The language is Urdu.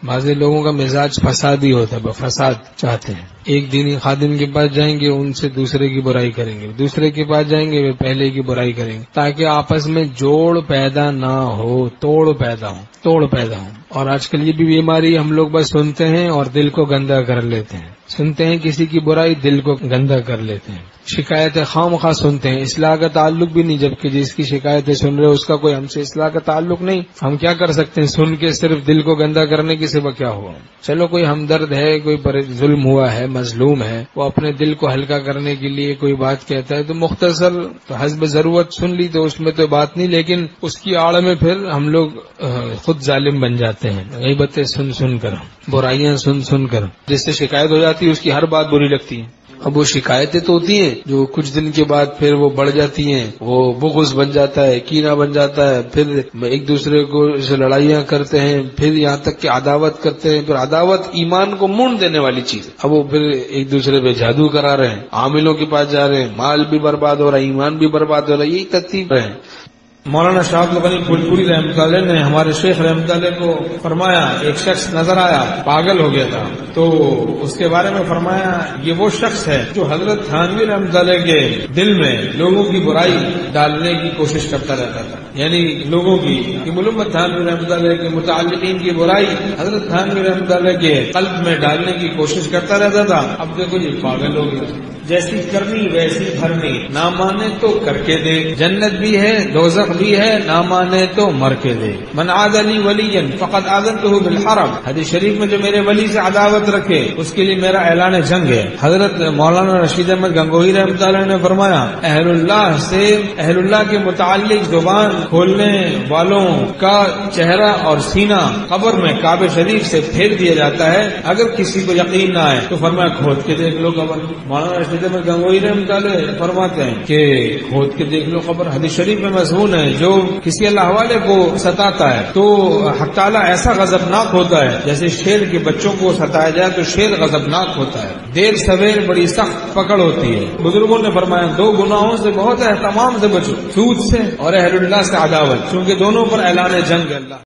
بعض لوگوں کا مزاج فسادی ہوتا ہے، فساد چاہتے ہیں. ایک دینی خادم کے پاس جائیں گے، ان سے دوسرے کی برائی کریں گے، دوسرے کے پاس جائیں گے وہ پہلے کی برائی کریں گے، تاکہ آپس میں جوڑ پیدا نہ ہو، توڑ پیدا ہو. اور آج کل یہ بھی بیماری ہم لوگ بس سنتے ہیں اور دل کو گندا کر لیتے ہیں. سنتے ہیں کسی کی برائی، دل کو گندا کر لیتے ہیں. شکایتیں خواہ مخواہ سنتے ہیں، اصلاح کا تعلق بھی نہیں، جبکہ جس کی شکایتیں سن رہے اس کا کوئی ہم سے اصلاح کا تعلق نہیں. ہم کیا کر سکتے ہیں؟ سن کے صرف دل کو گندا کرنے کے سوا کیا ہوا؟ چلو کوئی ہمدرد ہے، کوئی ظلم ہوا ہے، مظلوم ہے، وہ اپنے دل کو ہلکا کرنے کے لیے کوئی بات کہتا ہے تو مختصر حسب ضرورت سن لی تو اس میں تو بات نہیں، لیکن اس کی آڑ میں پھر ہم لوگ خود ظالم بن جاتے ہیں. غیبتیں سن کر، برائیاں سن کر، جس سے شکایت ہو جاتی ہے اس کی ہر بات بری لگتی ہے. اب وہ شکایتیں تو ہوتی ہیں جو کچھ دن کے بعد پھر وہ بڑھ جاتی ہیں، وہ بغض بن جاتا ہے، کینہ بن جاتا ہے، پھر ایک دوسرے کو سے لڑائیاں کرتے ہیں، پھر یہاں تک کہ عداوت کرتے ہیں. پھر عداوت ایمان کو مونڈ دینے والی چیز ہے. اب وہ پھر ایک دوسرے پہ جادو کرا رہے ہیں، عاملوں کے پاس جا رہے ہیں، مال بھی برباد ہو رہا ہے، ایمان بھی برباد ہو رہا ہے. یہی ترتیب ہے. مولانا شاہ عبد الغنی پھولپوری رحمۃ اللہ نے ہمارے شیخ رحمۃ اللہ کو فرمایا، ایک شخص نظر آیا پاگل ہو گیا تھا، تو اس کے بارے میں فرمایا یہ وہ شخص ہے جو حضرت تھانوی رحمۃ اللہ کے دل میں لوگوں کی برائی ڈالنے کی کوشش کرتا رہتا تھا. یعنی لوگوں کی ملمت تھانوی رحمۃ اللہ کے متعلقین کی برائی حضرت تھانوی رحمۃ اللہ کے قلب میں ڈالنے کی کوشش کرتا رہتا تھا. اب دیکھو یہ پاگل ہو گیا. جیسی کرنی ویسی بھرنی، نہ مانے تو کر کے دے، جنت بھی ہے دوزخ بھی ہے، نہ مانے تو مر کے دے. من عاد لی ولیا فقد آذنتہ بالحرب، حدیث شریف میں جو میرے ولی سے عداوت رکھے اس کے لیے میرا اعلان جنگ ہے. حضرت مولانا رشید احمد گنگوہی رحمۃ اللہ نے فرمایا اہل اللہ سے اہل اللہ کے متعلق زبان کھولنے والوں کا چہرہ اور سینہ قبر میں کعبہ شریف سے پھیر دیا جاتا ہے. اگر کسی کو یقین نہ آئے تو فرمایا کھود کے دیکھ لو قبر. مولانا رشید احمد گنگوہی رحمۃ اللہ فرماتے ہیں کہ کھود کے دیکھ لو قبر. حدیث شریف میں مضمون ہے جو کسی اللہ والے کو ستاتا ہے تو حق تعالیٰ ایسا غضبناک ہوتا ہے جیسے شیر کے بچوں کو ستایا جائے تو شیر غضبناک ہوتا ہے. دیر سویر بڑی سخت پکڑ ہوتی ہے. بزرگوں نے فرمایا دو گناہوں سے بہت اہتمام سے بچو، سود سے اور اہل اللہ سے عداوت، کیونکہ دونوں پر اعلان جنگ ہے. اللہ